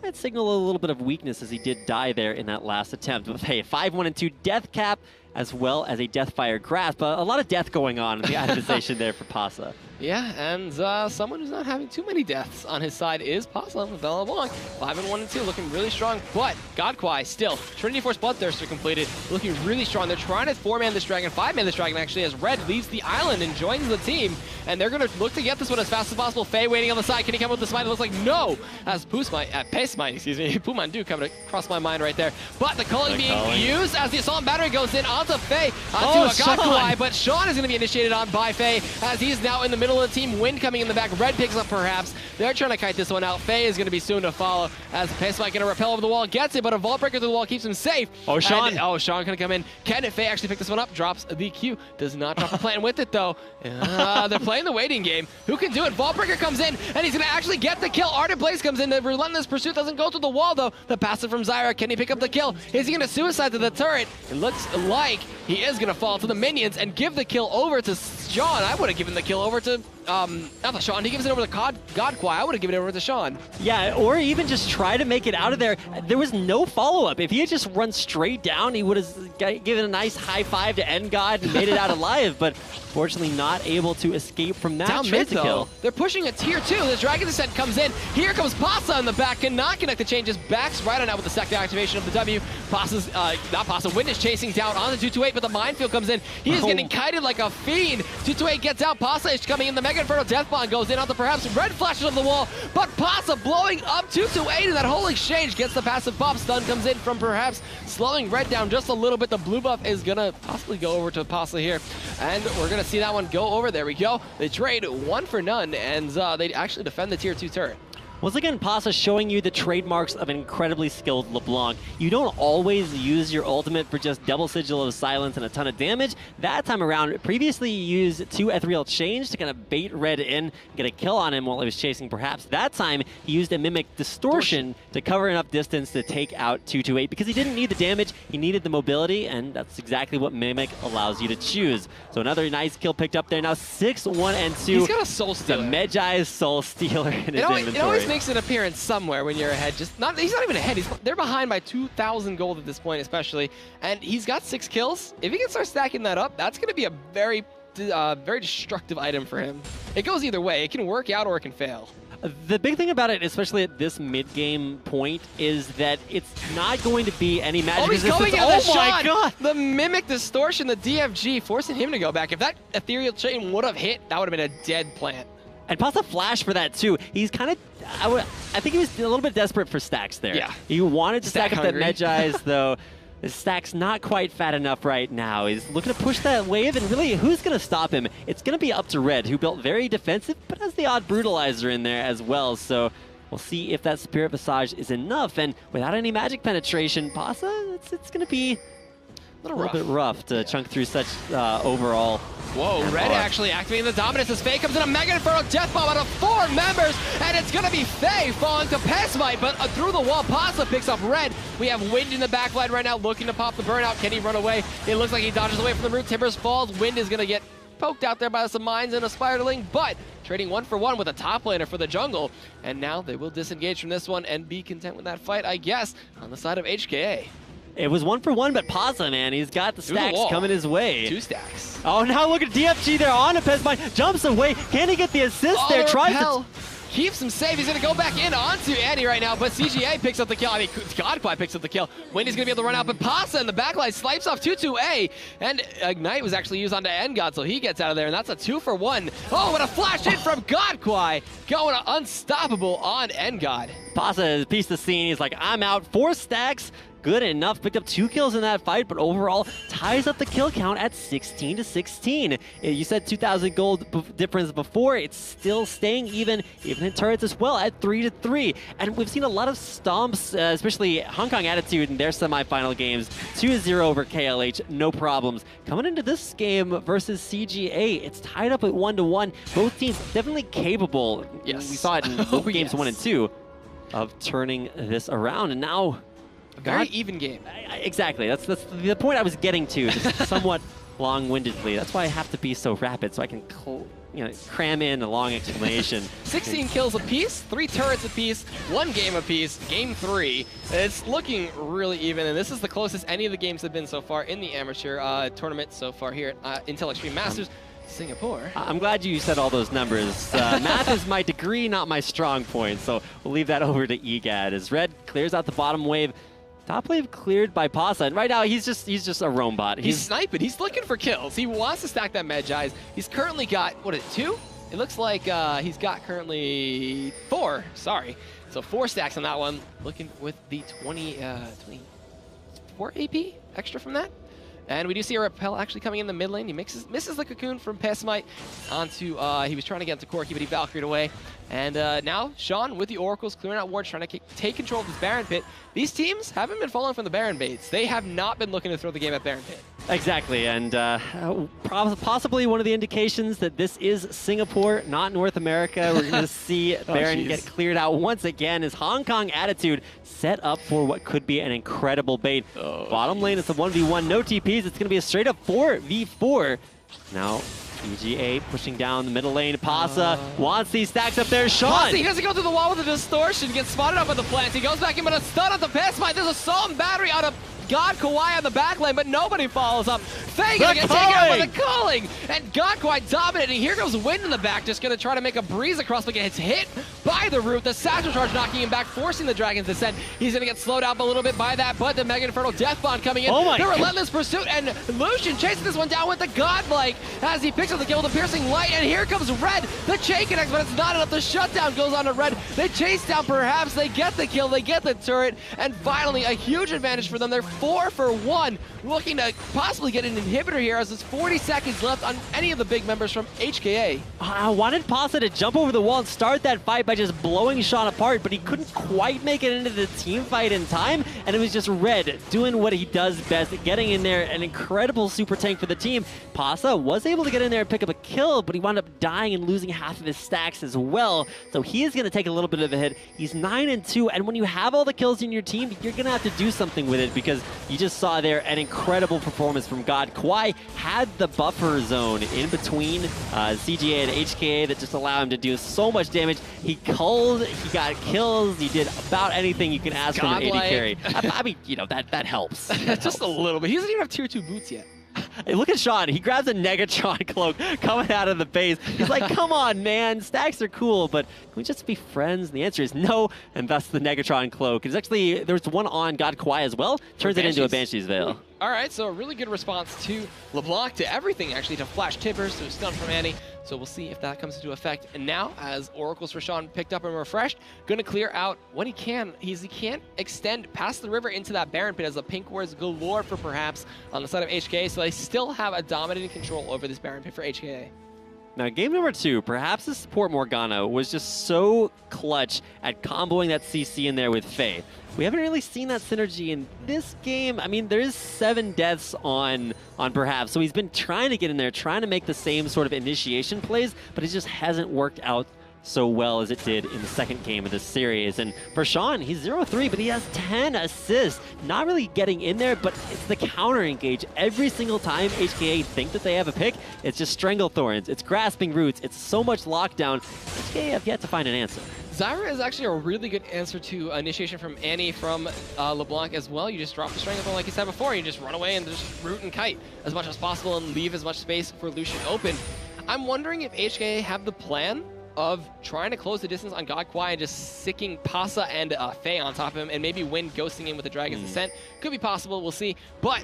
that signaled a little bit of weakness as he did die there in that last attempt. But hey, 5-1-2 death cap, as well as a Deathfire Grasp. A lot of death going on in the itemization there for Pasa. Yeah, and someone who's not having too many deaths on his side is Pasa with LeBlanc. 5-1-2, looking really strong. But Godquai still, Trinity Force Bloodthirster completed, looking really strong. They're trying to 4-man this dragon, 5-man this dragon actually, as Red leaves the island and joins the team. And they're going to look to get this one as fast as possible. Faye waiting on the side. Can he come with the smite? It looks like no. As Pace Smite, excuse me. Pumandu coming across my mind right there. But the culling being used as the Assault Battery goes in onto Faye, onto Godquai. But Sean is going to be initiated on by Faye as he's now in the middle of the team. Wind coming in the back. Red picks up perhaps. They're trying to kite this one out. Faye is going to be soon to follow as Pace Smite going to rappel over the wall. Gets it, but a Vault Breaker through the wall keeps him safe. Oh, Sean. Sean going to come in. Can Faye actually pick this one up? Drops the Q. Does not drop a plan with it though. They're playing the waiting game. Who can do it? Vault Breaker comes in, and he's going to actually get the kill. Ardent Blaze comes in. The Relentless Pursuit doesn't go through the wall, though. The passive from Zyra. Can he pick up the kill? Is he going to suicide to the turret? It looks like he is going to fall to the minions and give the kill over to Sean. I would have given the kill over to, not to Sean. He gives it over to Godquai. I would have given it over to Sean. Yeah, or even just try to make it out of there. There was no follow-up. If he had just run straight down, he would have given a nice high five to End God and made it out alive, but fortunately not able to escape from that. Down mid, though. They're pushing a tier 2. The Dragon Descent comes in. Here comes Pasa in the back. Cannot connect the chain. Just backs right on out with the second activation of the W. Pasa's, not Pasa, Wind is chasing down on the 228, but the Minefield comes in. He is getting kited like a fiend. 228 gets out. Pasa is coming in. The Mega Inferno Deathbond goes in onto perhaps Red flashes on the wall, but Pasa blowing up 228 in that whole exchange. Gets the passive pop. Stun comes in from perhaps slowing Red down just a little bit. The blue buff is going to possibly go over to Pasa here, and we're going to see that one go over. There we go. They trade 1 for none, and they actually defend the tier 2 turret. Once again, Pasa showing you the trademarks of an incredibly skilled LeBlanc. You don't always use your ultimate for just double Sigil of Silence and a ton of damage. That time around, previously you used 2 Ethereal Change to kind of bait Red in, get a kill on him while he was chasing perhaps. That time, he used a Mimic Distortion to cover enough distance to take out 228 because he didn't need the damage, he needed the mobility, and that's exactly what Mimic allows you to choose. So another nice kill picked up there. Now 6-1-2. He's got a Soul Stealer. The Medjai's Soul Stealer in his inventory. It always makes an appearance somewhere when you're ahead. He's not even ahead. They're behind by 2,000 gold at this point, especially. And he's got 6 kills. If he can start stacking that up, that's going to be a very destructive item for him. It goes either way. It can work out or it can fail. The big thing about it, especially at this mid-game point, is that it's not going to be any magic resistance. Coming out of the shot. God! The Mimic Distortion, the DFG, forcing him to go back. If that Ethereal Chain would have hit, that would have been a dead plant. And Pasa flash for that too. He's kind of, I think he was a little bit desperate for stacks there. Yeah. He wanted to stack up that Medjai's, though. His stack's not quite fat enough right now. He's looking to push that wave, and really, who's going to stop him? It's going to be up to Red, who built very defensive, but has the odd Brutalizer in there as well. So we'll see if that Spirit Visage is enough. And without any magic penetration, Pasa, it's going to be a little bit rough to chunk through such overall. Whoa, Red actually activating the Dominance as Faye comes in a Mega Inferno Death Bomb out of 4 members, and it's going to be Faye falling to Pesmite, but through the wall, Pasa picks up Red. We have Wind in the backline right now looking to pop the burnout. Can he run away? It looks like he dodges away from the root. Timbers falls. Wind is going to get poked out there by some mines and a Spiderling, but trading 1 for 1 with a top laner for the jungle. And now they will disengage from this one and be content with that fight, I guess, on the side of HKA. It was 1 for 1, but Pasa, man, he's got the stacks coming his way. 2 stacks. Oh, now look at DFG there on a Pesmite. Jumps away. Can he get the assist there? Tries to... Keeps him safe. He's going to go back in onto Annie right now, but CGA picks up the kill. I mean, Godquai picks up the kill. Wendy's going to be able to run out, but Pasa in the backline swipes off 2-2-A, and Ignite was actually used onto Endgod, so he gets out of there, and that's a 2 for 1. Oh, what a flash in from Godquai, going unstoppable on Endgod. Pasa has pieced the scene. He's like, I'm out. 4 stacks. good enough. Picked up 2 kills in that fight, but overall ties up the kill count at 16 to 16. You said 2,000 gold difference before. It's still staying even in turrets as well at 3 to 3. And we've seen a lot of stomps, especially Hong Kong Attitude in their semifinal games. 2-0 over KLH, no problems. Coming into this game versus CGA, it's tied up at 1-1. Both teams definitely capable. Yes. We saw it in both games 1 and 2 of turning this around, and now a very even game. Exactly. That's the point I was getting to, just somewhat long-windedly. That's why I have to be so rapid, so I can cram in a long explanation. 16 kills apiece, 3 turrets apiece, 1 game apiece, game 3. It's looking really even, and this is the closest any of the games have been so far in the amateur tournament so far here at Intel Extreme Masters. Singapore. I'm glad you said all those numbers. Math is my degree, not my strong point, so we'll leave that over to EGAD. As Red clears out the bottom wave, top wave cleared by Pasa, and right now he's just a roam bot. He's sniping. He's looking for kills. He wants to stack that Medjai's. He's currently got, what is it, 2? It looks like he's got currently 4. Sorry. So 4 stacks on that one. Looking with the 24 AP extra from that. And we do see a Repel actually coming in the mid lane. He misses the Cocoon from Pessimite onto, he was trying to get into Corki, but he Valkyried away. And now, Sean with the Oracles clearing out wards, trying to take control of this Baron Pit. These teams haven't been falling from the Baron baits. They have not been looking to throw the game at Baron Pit. Exactly, and possibly one of the indications that this is Singapore, not North America. We're going to see Baron get cleared out once again as Hong Kong Attitude set up for what could be an incredible bait. Bottom lane, it's a 1v1, no TPs. It's going to be a straight up 4v4. Now, CGA pushing down the middle lane. Pasa wants these stacks up there. Sean! Pasa, he doesn't go through the wall with a distortion. Gets spotted up with the plants. He goes back in, but a stun on the Pessimite. There's assault and battery out of God Kawhi on the back lane, but nobody follows up. Faye gonna get taken out with a calling, and God Kawhi dominating. Here goes Wind in the back, just gonna try to make a breeze across, but gets hit by the root. The Satchel Charge knocking him back, forcing the Dragon's Descent. He's gonna get slowed out a little bit by that, but the Mega Infernal Death Bond coming in. The Relentless Pursuit, and Lucian chasing this one down with the Godlike as he picks up the kill with the Piercing Light, and here comes Red. The chain connects, but it's not enough. The shutdown goes on to Red. They chase down, perhaps they get the kill, they get the turret, and finally a huge advantage for them. They're 4 for 1, looking to possibly get an inhibitor here as there's 40 seconds left on any of the big members from HKA. I wanted Pasa to jump over the wall and start that fight by just blowing Sean apart, but he couldn't quite make it into the team fight in time, and it was just Red doing what he does best, getting in there, an incredible super tank for the team. Pasa was able to get in there and pick up a kill, but he wound up dying and losing half of his stacks as well, so he is going to take a little bit of a hit. He's 9-2, and when you have all the kills in your team, you're going to have to do something with it, because you just saw there an incredible performance from God. Kawhi had the buffer zone in between CGA and HKA that just allowed him to do so much damage. He culled, he got kills, he did about anything you can ask from an AD carry. I mean, you know, that helps. Just a little bit. He doesn't even have tier 2 boots yet. Hey, look at Sean. He grabs a Negatron cloak coming out of the base. He's like, come on, man. Stacks are cool, but can we just be friends? And the answer is no, and thus the Negatron cloak. It's actually, there's one on God Kawhi as well. Turns it into a Banshee's Veil. All right, so a really good response to LeBlanc, to everything, actually, to Flash Tibbers, to stun from Annie. So we'll see if that comes into effect. And now, as Oracles for Sean picked up and refreshed, going to clear out what he can. He can't extend past the river into that Baron Pit as the pink wards galore for perhaps on the side of HKA. So they still have a dominating control over this Baron Pit for HKA. Now, game number 2, perhaps the support Morgana was just so clutch at comboing that CC in there with Faye. We haven't really seen that synergy in this game. I mean, there is 7 deaths on perhaps, so he's been trying to get in there, trying to make the same sort of initiation plays, but it just hasn't worked out so well as it did in the second game of this series. And for Sean, he's 0-3, but he has 10 assists. Not really getting in there, but it's the counter engage. Every single time HKA think that they have a pick, it's just Stranglethorns, it's Grasping Roots, it's so much lockdown. HKA have yet to find an answer. Zyra is actually a really good answer to initiation from Annie from LeBlanc as well. You just drop the Stranglethorn like you said before, you just run away and just root and kite as much as possible and leave as much space for Lucian open. I'm wondering if HKA have the plan of trying to close the distance on God Kawhi and just sicking Pasa and Faye on top of him, and maybe Wind ghosting him with the Dragon's Descent. Could be possible, we'll see. But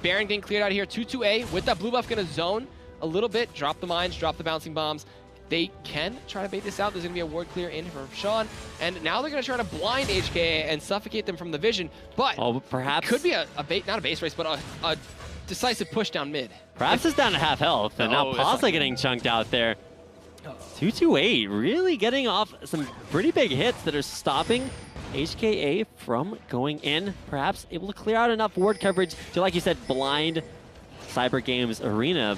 Baron getting cleared out here, 2-2A with that blue buff gonna zone a little bit, drop the mines, drop the bouncing bombs, they can try to bait this out. There's going to be a ward clear in from Sean, and now they're going to try to blind HKA and suffocate them from the vision, but perhaps could be a bait, not a base race, but a decisive push down mid. Perhaps it's down to half health, and now Pasa getting chunked out there. 228, really getting off some pretty big hits that are stopping HKA from going in. Perhaps able to clear out enough ward coverage to, like you said, blind Cyber Games Arena.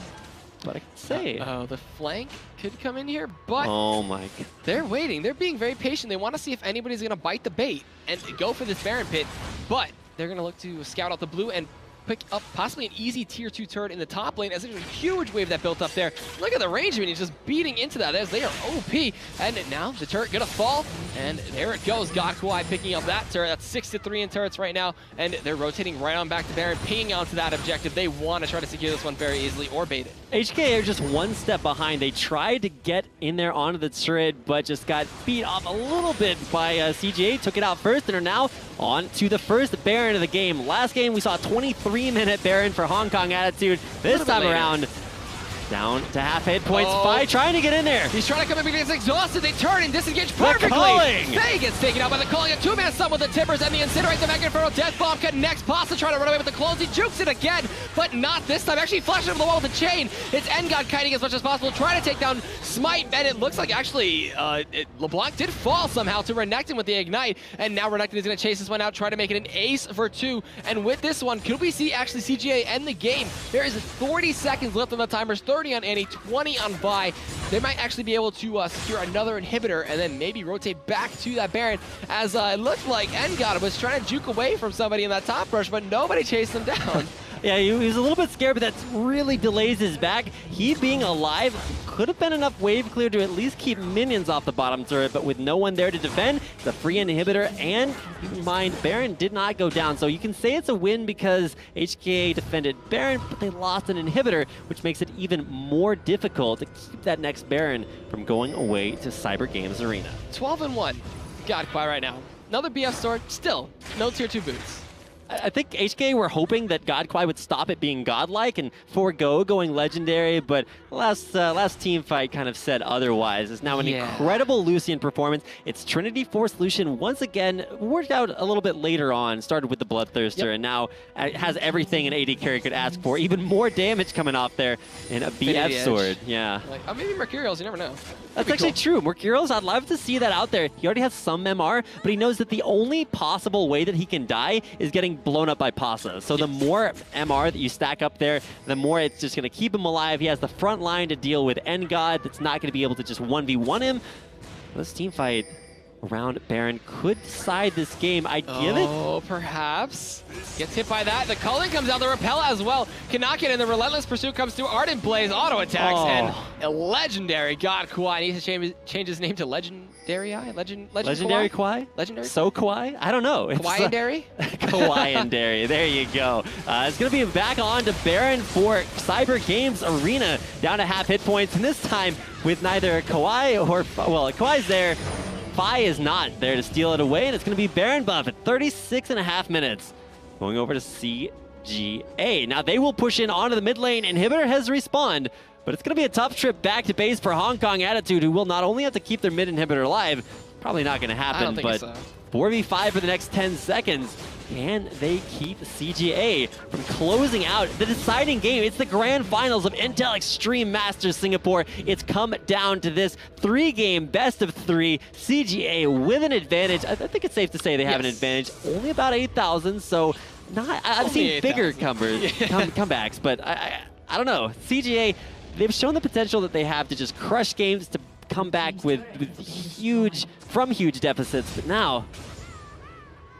But I can say... the flank could come in here, but... Oh my God. They're waiting. They're being very patient. They want to see if anybody's going to bite the bait and go for this Baron pit, but they're going to look to scout out the blue and pick up possibly an easy tier 2 turret in the top lane, as there's a huge wave that built up there. Look at the range, I mean, he's just beating into that as they are OP. And now the turret gonna fall, and there it goes. HKA picking up that turret. That's 6-3 in turrets right now, and they're rotating right on back to Baron, pinging onto that objective. They want to try to secure this one very easily or bait it. HKA are just one step behind. They tried to get in there onto the turret, but just got beat off a little bit by CGA. Took it out first and are now on to the first Baron of the game. Last game we saw a 23-minute Baron for Hong Kong Attitude. This time around, down to half hit points. Fi trying to get in there. He's trying to come in because he's exhausted. They turn and disengage perfectly. Faye gets taken out by the calling. A two-man stun with the tippers and the incinerate. The Mega Inferno Death Bomb connects. Pasa trying to run away with the close. He jukes it again, but not this time. Actually flashes over the wall with the chain. It's Engod kiting as much as possible, trying to take down Smite, and it looks like actually LeBlanc did fall somehow to Renekton with the Ignite, and now Renekton is going to chase this one out, try to make it an ace for 2. And with this one, could we see actually CGA end the game? There is 40 seconds left on the timers, 30 on Annie, 20 on Vi. They might actually be able to secure another inhibitor and then maybe rotate back to that Baron, as it looked like Engod was trying to juke away from somebody in that top rush, but nobody chased him down. Yeah, he was a little bit scared, but that really delays his back. He being alive could have been enough wave clear to at least keep minions off the bottom turret, but with no one there to defend, the free inhibitor, and keep in mind, Baron did not go down. So you can say it's a win because HKA defended Baron, but they lost an inhibitor, which makes it even more difficult to keep that next Baron from going away to Cyber Games Arena. 12-1, HKA right now. Another BF sword, still no tier 2 boots. I think HKA were hoping that HKA would stop it being godlike and forego going legendary, but last team fight kind of said otherwise. It's now an incredible Lucian performance. It's Trinity Force Lucian once again worked out a little bit later on, started with the Bloodthirster, and now has everything an AD carry could ask for. Even more damage coming off there in a BF sword. Yeah. Like, maybe Mercurials, you never know. That's actually true. Mercurials, I'd love to see that out there. He already has some MR, but he knows that the only possible way that he can die is getting blown up by Pasa. So the more MR that you stack up there, the more it's just going to keep him alive. He has the front line to deal with Engod that's not going to be able to just 1v1 him. This team fight around Baron could decide this game. I give it. Oh, perhaps. Gets hit by that. The culling comes out. The repel as well. Cannot get in. The relentless pursuit comes through. Ardent Blaze auto attacks and a legendary HKA needs to change his name to Legendary Legendary Kawhi? Legendary. So Kawhi? I don't know. Kawhi-andary? Kawhi-andary. There you go. It's going to be back on to Baron for Cyber Games Arena, down to half hit points, and this time with neither Kawhi or Kawhi's there. Fi is not there to steal it away, and it's going to be Baron buff at 36.5 minutes. Going over to CGA. Now they will push in onto the mid lane. Inhibitor has respawned, but it's going to be a tough trip back to base for Hong Kong Attitude, who will not only have to keep their mid inhibitor alive, probably not going to happen, but so. 4v5 for the next 10 seconds. Can they keep CGA from closing out the deciding game? It's the grand finals of Intel Extreme Masters Singapore. It's come down to this 3-game best of 3. CGA with an advantage. I think it's safe to say they have an advantage. Only about 8,000, so I've seen bigger comebacks, but I don't know. CGA, they've shown the potential that they have to just crush games, to come back with huge deficits, but now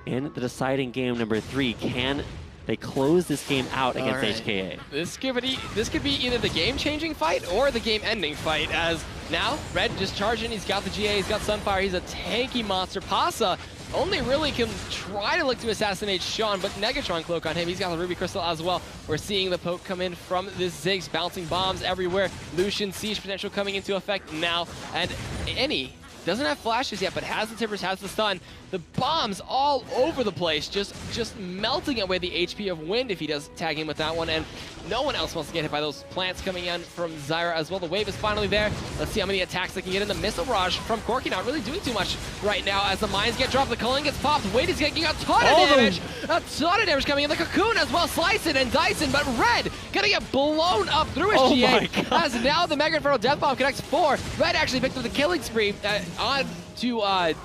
in the deciding game number 3, can they close this game out against HKA? This could be either the game-changing fight or the game-ending fight, as now Red just charging. He's got the GA, he's got Sunfire, he's a tanky monster. Pasa only really can try to look to assassinate Sean, but Negatron Cloak on him. He's got the Ruby Crystal as well. We're seeing the poke come in from this Ziggs, bouncing bombs everywhere. Lucian Siege potential coming into effect now, and any Doesn't have flashes yet, but has the timbers, has the stun. The bombs all over the place, just melting away the HP of Wind if he does tag in with that one, and no one else wants to get hit by those plants coming in from Zyra as well. The wave is finally there. Let's see how many attacks they can get in. The missile barrage from Corki not really doing too much right now as the mines get dropped. The culling gets popped. Wade is getting a ton of damage. A ton of damage coming in. The cocoon as well, slicing and dicing, but Red gonna get blown up through his GA as now the Mega Inferno Death Bomb connects 4. Red actually picked up the killing spree on to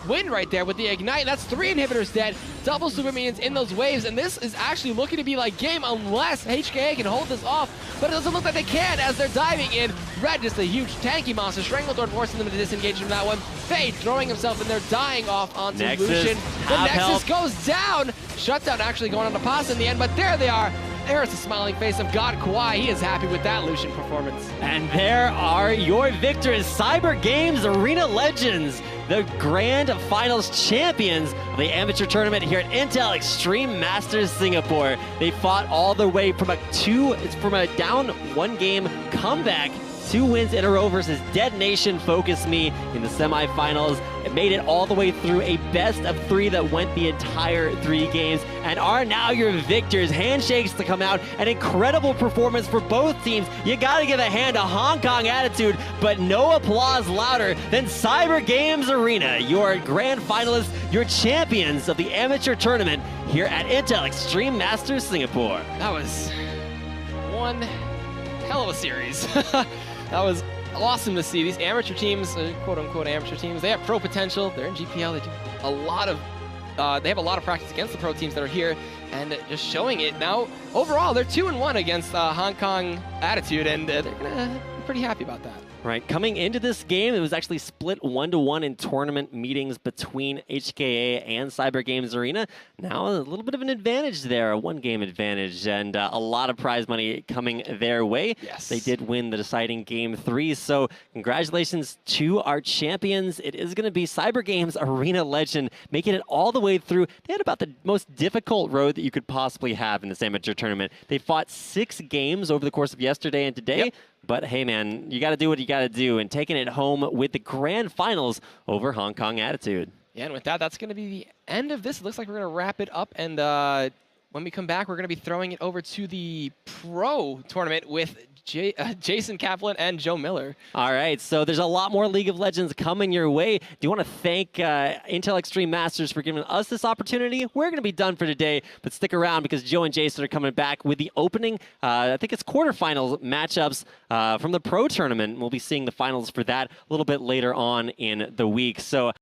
win right there with the Ignite. That's 3 inhibitors dead. Double super minions in those waves, and this is actually looking to be like game unless HKA can hold this off, but it doesn't look like they can as they're diving in. Red, just a huge tanky monster. Stranglethorn forcing them to disengage from that one. Fade throwing himself in there, dying off onto Lucian. The Nexus goes down. Shutdown actually going on to Pasta in the end, but there they are. There's the smiling face of God Kawhi. He is happy with that Lucian performance. And there are your victors, Cyber Games Arena Legends, the Grand Finals champions of the amateur tournament here at Intel Extreme Masters Singapore. They fought all the way from a down 1 game comeback, 2 wins in a row versus Dead Nation Focus Me in the semifinals. It made it all the way through a best of 3 that went the entire 3 games and are now your victors. Handshakes to come out. An incredible performance for both teams. You gotta give a hand to Hong Kong Attitude, but no applause louder than Cyber Games Arena, your grand finalists, your champions of the amateur tournament here at Intel Extreme Masters Singapore. That was one hell of a series. That was awesome to see. These amateur teams, quote-unquote amateur teams, they have pro potential. They're in GPL. They do a lot of, they have a lot of practice against the pro teams that are here, and just showing it now. Overall, they're 2-1 against Hong Kong Attitude, and they're gonna be pretty happy about that. Right, coming into this game, it was actually split 1-1 in tournament meetings between HKA and Cyber Games Arena. Now a little bit of an advantage there, a 1-game advantage, and a lot of prize money coming their way. Yes. They did win the deciding game 3, so congratulations to our champions. It is going to be Cyber Games Arena Legend, making it all the way through. They had about the most difficult road that you could possibly have in this amateur tournament. They fought 6 games over the course of yesterday and today. Yep. But hey, man, you got to do what you got to do, and taking it home with the grand finals over Hong Kong Attitude. Yeah, and with that, that's going to be the end of this. It looks like we're going to wrap it up, and when we come back, we're going to be throwing it over to the pro tournament with Jason Kaplan and Joe Miller. All right, so there's a lot more League of Legends coming your way. Do you want to thank Intel Extreme Masters for giving us this opportunity? We're going to be done for today, but stick around because Joe and Jason are coming back with the opening, I think it's quarterfinals matchups from the pro tournament. We'll be seeing the finals for that a little bit later on in the week. So